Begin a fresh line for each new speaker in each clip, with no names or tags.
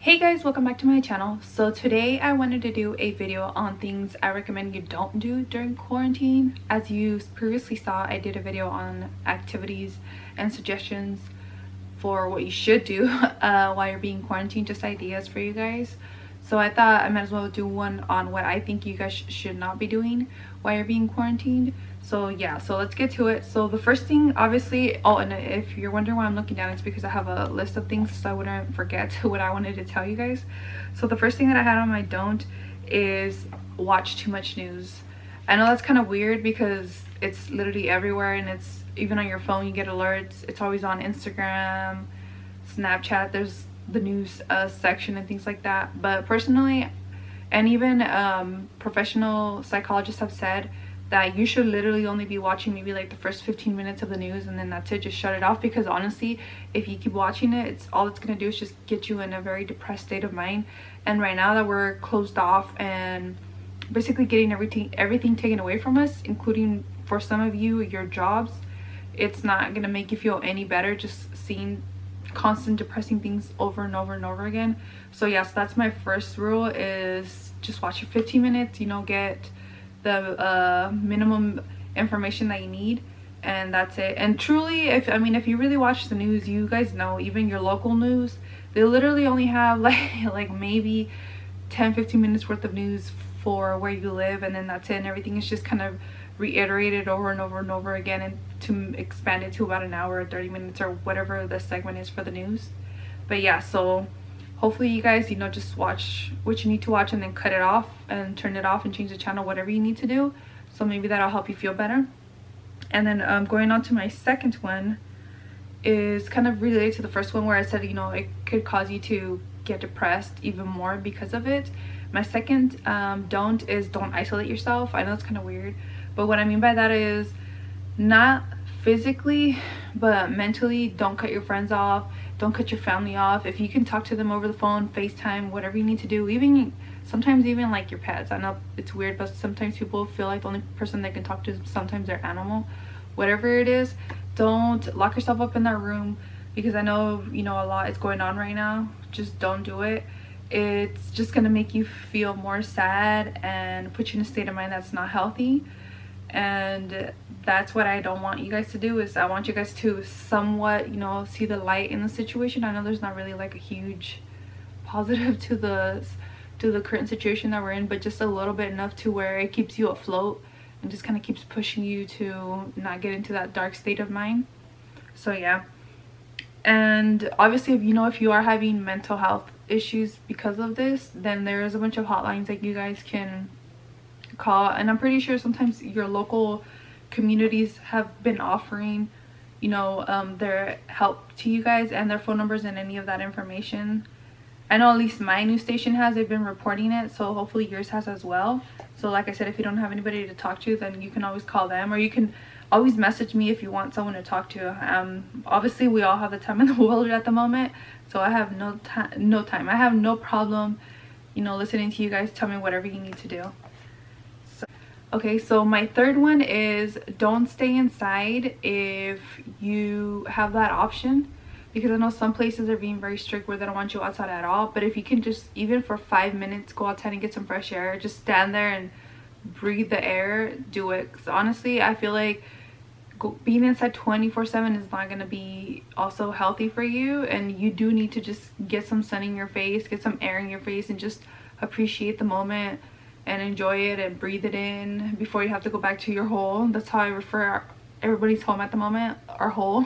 Hey guys, welcome back to my channel. So today I wanted to do a video on things I recommend you don't do during quarantine. As you previously saw, I did a video on activities and suggestions for what you should do while you're being quarantined, just ideas for you guys. So I thought I might as well do one on what I think you guys should not be doing while you're being quarantined. So yeah, so let's get to it. So the first thing, obviously, oh, and if you're wondering why I'm looking down, it's because I have a list of things so I wouldn't forget what I wanted to tell you guys. So the first thing that I had on my don't is watch too much news. I know that's kind of weird because it's literally everywhere, and it's even on your phone, you get alerts. It's always on Instagram, Snapchat, there's the news section and things like that. But personally, and even professional psychologists have said that you should literally only be watching maybe like the first 15 minutes of the news, and then that's it. Just shut it off, because honestly, if you keep watching it, it's all it's gonna do is just get you in a very depressed state of mind. And right now that we're closed off and basically getting everything taken away from us, including for some of you your jobs, it's not gonna make you feel any better just seeing constant depressing things over and over and over again. So yeah, so that's my first rule, is just watch your 15 minutes, you know, get the minimum information that you need, and that's it. And truly, if you really watch the news, you guys know, even your local news, they literally only have like maybe 10-15 minutes worth of news for where you live, and then that's it. And everything is just kind of reiterated over and over and over again, and to expand it to about an hour or 30 minutes or whatever the segment is for the news. But yeah, so hopefully you guys, you know, just watch what you need to watch and then cut it off and turn it off and change the channel, whatever you need to do. So maybe that'll help you feel better. And then going on to my second one is kind of related to the first one, where I said, you know, it could cause you to get depressed even more because of it. My second don't isolate yourself. I know it's kind of weird, but what I mean by that is not physically but mentally. Don't cut your friends off, don't cut your family off. If you can talk to them over the phone, FaceTime, whatever you need to do, even sometimes even like your pets. I know it's weird, but sometimes people feel like the only person they can talk to is sometimes their animal. Whatever it is, don't lock yourself up in that room, because I know, you know, a lot is going on right now. Just don't do it. It's just gonna make you feel more sad and put you in a state of mind that's not healthy. And that's what I don't want you guys to do. Is I want you guys to somewhat, you know, see the light in the situation. I know there's not really like a huge positive to the current situation that we're in, but just a little bit, enough to where it keeps you afloat and just kind of keeps pushing you to not get into that dark state of mind. So yeah. And obviously, if you are having mental health issues because of this, then there's a bunch of hotlines that you guys can call, and I'm pretty sure sometimes your local communities have been offering, you know, their help to you guys, and their phone numbers and any of that information. I know at least my news station has, they've been reporting it, so hopefully yours has as well. So like I said, if you don't have anybody to talk to, then you can always call them, or you can always message me if you want someone to talk to. Obviously we all have the time in the world at the moment, so I have no time. I have no problem, you know, listening to you guys tell me whatever you need to do. Okay, so my third one is don't stay inside if you have that option, because I know some places are being very strict where they don't want you outside at all. But if you can just, even for 5 minutes, go outside and get some fresh air, just stand there and breathe the air, do it. Because honestly, I feel like being inside 24/7 is not going to be also healthy for you, and you do need to just get some sun in your face, get some air in your face, and just appreciate the moment and enjoy it and breathe it in before you have to go back to your hole. That's how I refer everybody's home at the moment, our hole.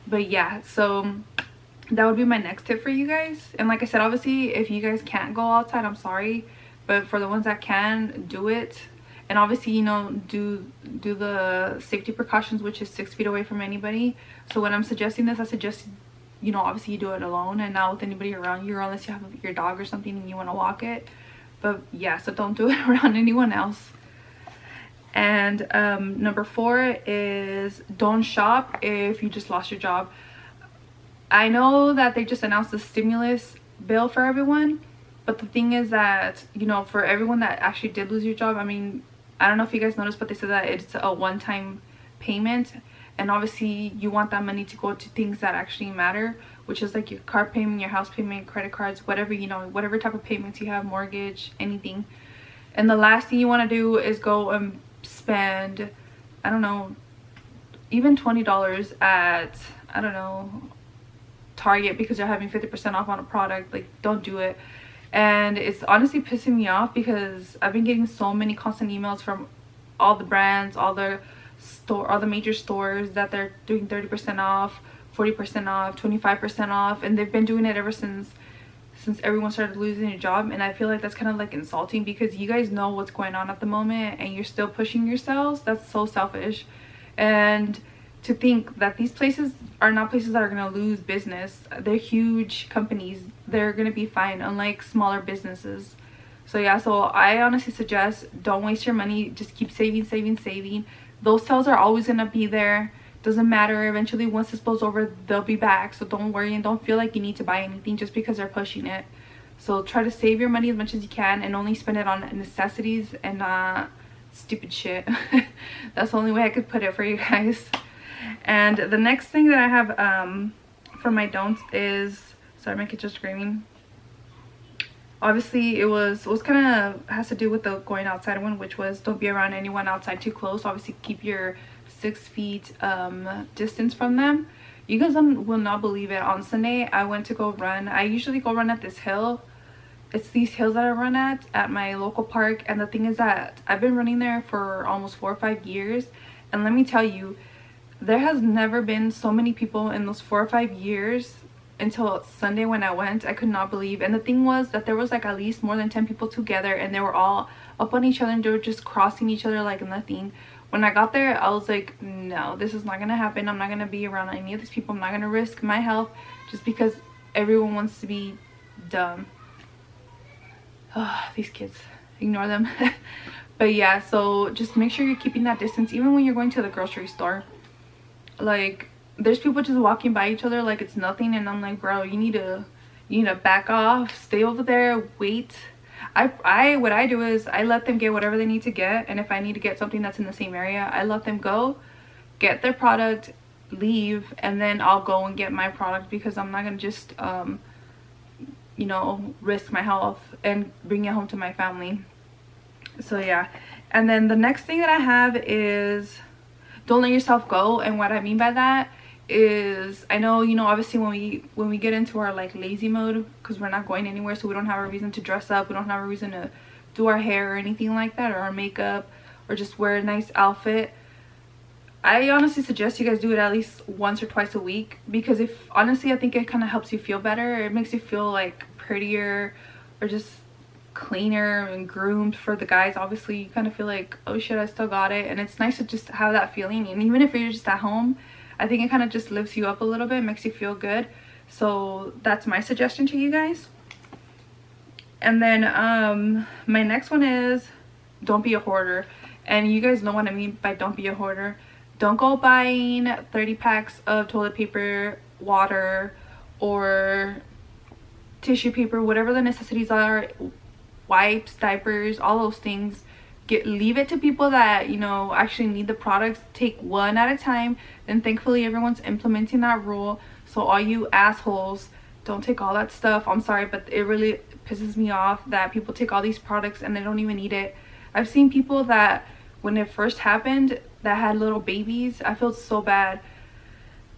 But yeah, so that would be my next tip for you guys. And like I said, obviously if you guys can't go outside, I'm sorry, but for the ones that can, do it. And obviously, you know, do the safety precautions, which is 6 feet away from anybody. So when I'm suggesting this, I suggest, you know, obviously you do it alone and not with anybody around you, or unless you have your dog or something and you want to walk it. But yeah, so don't do it around anyone else. And number 4 is don't shop if you just lost your job. I know that they just announced the stimulus bill for everyone, but the thing is that, you know, for everyone that actually did lose your job, I mean, I don't know if you guys noticed, but they said that it's a one-time payment, and obviously you want that money to go to things that actually matter, which is like your car payment, your house payment, credit cards, whatever, you know, whatever type of payments you have, mortgage, anything. And the last thing you want to do is go and spend, I don't know, even $20 at, I don't know, Target because they're having 50% off on a product. Like, don't do it. And it's honestly pissing me off because I've been getting so many constant emails from all the brands, all the major stores that they're doing 30% off, 40% off, 25% off, and they've been doing it ever since everyone started losing their job. And I feel like that's kind of like insulting because you guys know what's going on at the moment and you're still pushing yourselves. That's so selfish. And to think that these places are not places that are going to lose business. They're huge companies. They're going to be fine, unlike smaller businesses. So yeah, so I honestly suggest don't waste your money. Just keep saving, saving, saving. Those sales are always going to be there. Doesn't matter. Eventually, once this blows over, they'll be back. So don't worry and don't feel like you need to buy anything just because they're pushing it. So try to save your money as much as you can and only spend it on necessities and not stupid shit. That's the only way I could put it for you guys. And the next thing that I have for my don'ts is, sorry, my kids are screaming. Obviously, it was kind of has to do with the going outside one, which was don't be around anyone outside too close. Obviously, keep your 6 feet distance from them. You guys will not believe it. On Sunday, I went to go run. I usually go run at this hill. It's these hills that I run at my local park. And the thing is that I've been running there for almost 4 or 5 years. And let me tell you, there has never been so many people in those 4 or 5 years until Sunday when I went. I could not believe. And the thing was that there was like at least more than 10 people together and they were all up on each other and they were just crossing each other like nothing. When I got there, I was like, no, this is not gonna happen. I'm not gonna be around any of these people. I'm not gonna risk my health just because everyone wants to be dumb. Oh, these kids, ignore them. But yeah, so just make sure you're keeping that distance even when you're going to the grocery store. Like, there's people just walking by each other like it's nothing, and I'm like, bro, you need to back off, stay over there, wait. What I do is I let them get whatever they need to get, and if I need to get something that's in the same area, I let them go, get their product, leave, and then I'll go and get my product because I'm not gonna just you know, risk my health and bring it home to my family. So yeah. And then the next thing that I have is don't let yourself go. And what I mean by that is, I know, you know, obviously when we get into our like lazy mode because we're not going anywhere, so we don't have a reason to dress up, we don't have a reason to do our hair or anything like that, or our makeup, or just wear a nice outfit, I honestly suggest you guys do it at least once or twice a week, because honestly I think it kind of helps you feel better. It makes you feel like prettier or just cleaner and groomed. For the guys, obviously you kind of feel like, oh shit, I still got it, and it's nice to just have that feeling. And even if you're just at home, I think it kind of just lifts you up a little bit, makes you feel good. So that's my suggestion to you guys. And then my next one is don't be a hoarder. And you guys know what I mean by don't be a hoarder. Don't go buying 30 packs of toilet paper, water, or tissue paper, whatever the necessities are, wipes, diapers, all those things. Leave it to people that, you know, actually need the products. Take one at a time. Then thankfully everyone's implementing that rule. So all you assholes, don't take all that stuff. I'm sorry, but it really pisses me off that people take all these products and they don't even need it. I've seen people that when it first happened that had little babies. I felt so bad.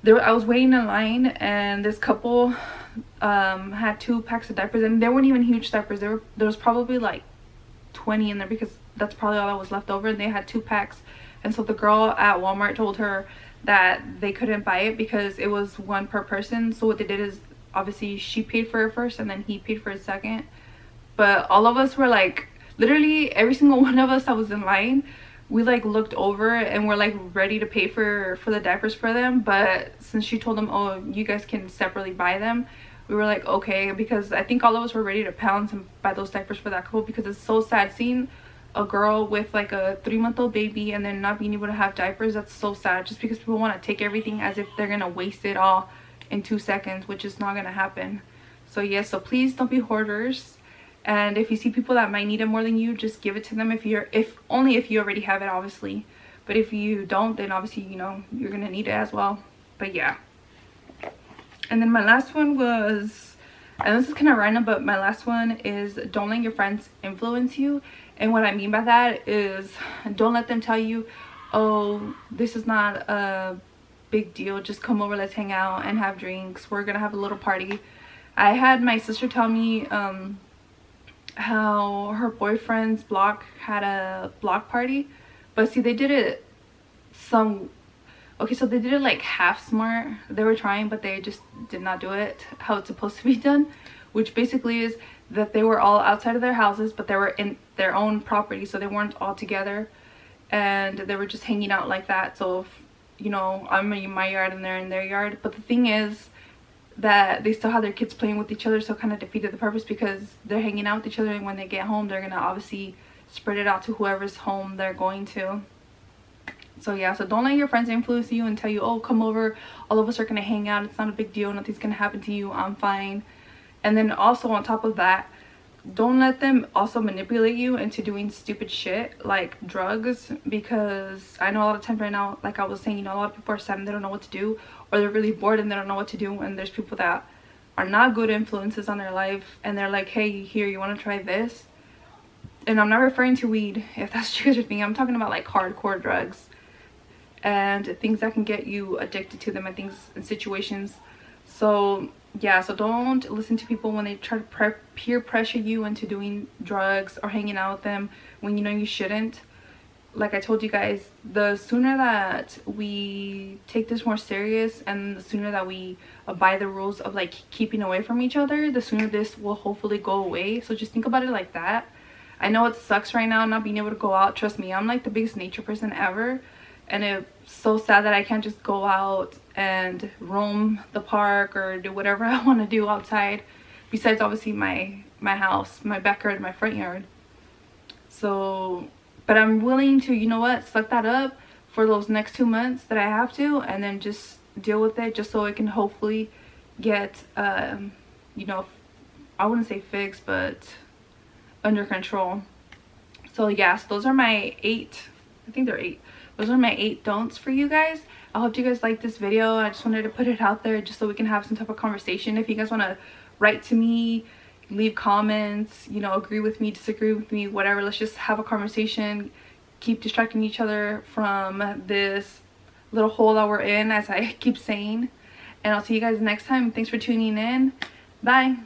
I was waiting in line and this couple had 2 packs of diapers, and they weren't even huge diapers. There was probably like 20 in there because that's probably all that was left over, and they had 2 packs. And so the girl at Walmart told her that they couldn't buy it because it was 1 per person. So what they did is, obviously she paid for it first and then he paid for it second. But all of us were like, literally every single one of us that was in line, we like looked over and we're like ready to pay for the diapers for them. But since she told them, oh, you guys can separately buy them, we were like, okay, because I think all of us were ready to pounce and buy those diapers for that couple, because it's so sad seeing a girl with like a 3-month-old baby and then not being able to have diapers. That's so sad, just because people want to take everything as if they're gonna waste it all in 2 seconds, which is not gonna happen. So yeah, so please don't be hoarders. And if you see people that might need it more than you, just give it to them. If only if you already have it, obviously. But if you don't, then obviously, you know, you're gonna need it as well. But yeah. And then my last one was, and this is kind of random, but my last one is don't let your friends influence you. And what I mean by that is don't let them tell you, oh, this is not a big deal, just come over, let's hang out and have drinks, we're gonna have a little party. I had my sister tell me how her boyfriend's block had a block party, but see, they did it okay, so they did it like half smart. They were trying, but they just did not do it how it's supposed to be done, which basically is that they were all outside of their houses, but they were in their own property, so they weren't all together, and they were just hanging out like that. So if, you know, I'm in my yard and they're in their yard, but the thing is that they still have their kids playing with each other, so it kind of defeated the purpose because they're hanging out with each other, and when they get home they're gonna obviously spread it out to whoever's home they're going to. So yeah, so don't let your friends influence you and tell you, oh, come over, all of us are gonna hang out, it's not a big deal, nothing's gonna happen to you, I'm fine. And then also on top of that, don't let them also manipulate you into doing stupid shit like drugs, because I know a lot of times right now, like I was saying, you know, a lot of people are sad and they don't know what to do, or they're really bored and they don't know what to do, and there's people that are not good influences on their life and they're like, hey, here, you want to try this? And I'm not referring to weed, if that's what you guys are thinking. I'm talking about like hardcore drugs and things that can get you addicted to them and things and situations. So yeah, so don't listen to people when they try to peer pressure you into doing drugs or hanging out with them when you know you shouldn't. Like I told you guys, the sooner that we take this more serious and the sooner that we abide the rules of like keeping away from each other, the sooner this will hopefully go away. So just think about it like that. I know it sucks right now not being able to go out. Trust me, I'm like the biggest nature person ever, and it's so sad that I can't just go out and roam the park or do whatever I want to do outside, besides obviously my house, my backyard, my front yard. So, but I'm willing to, you know what, suck that up for those next 2 months that I have to, and then just deal with it, just so it can hopefully get you know, I wouldn't say fixed, but under control. So yeah, so those are my 8, I think they're 8. Those are my 8 don'ts for you guys. I hope you guys liked this video. I just wanted to put it out there just so we can have some type of conversation. If you guys want to write to me, leave comments, you know, agree with me, disagree with me, whatever, let's just have a conversation, keep distracting each other from this little hole that we're in, as I keep saying. And I'll see you guys next time. Thanks for tuning in. Bye.